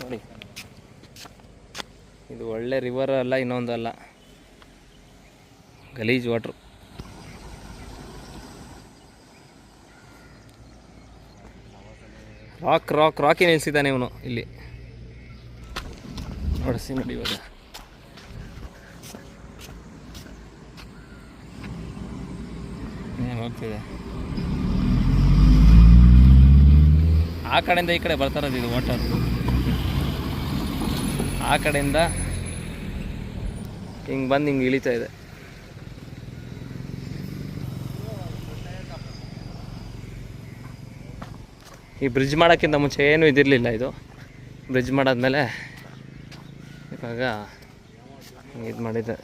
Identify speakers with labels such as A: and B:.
A: ನೋಡಿ, ಇದು ಒಳ್ಳೆ ರಿವರ್ ಅಲ್ಲ, ಇನ್ನೊಂದು ಅಲ್ಲ, ಗಲೀಜ್ ವಾಟ್ರು. ರಾಕಿ ನಿಲ್ಸಿದ್ದಾನೆ ಇವನು ಇಲ್ಲಿ. ನೋಡಿಸಿ ನೋಡಿ ಇವಾಗ ಹೋಗ್ತಿದೆ. ಆ ಕಡೆಯಿಂದ ಈ ಕಡೆ ಬರ್ತಾರದು ಇದು ವಾಟರ್. ಆ ಕಡೆಯಿಂದ ಹಿಂಗೆ ಬಂದು ಹಿಂಗೆ ಇಳಿತಾ ಇದೆ. ಈ ಬ್ರಿಡ್ಜ್ ಮಾಡೋಕ್ಕಿಂತ ಮುಂಚೆ ಏನೂ ಇದಿರಲಿಲ್ಲ. ಇದು ಬ್ರಿಡ್ಜ್ ಮಾಡಾದ್ಮೇಲೆ ಇವಾಗ ಇದು ಮಾಡಿದ್ದೆ.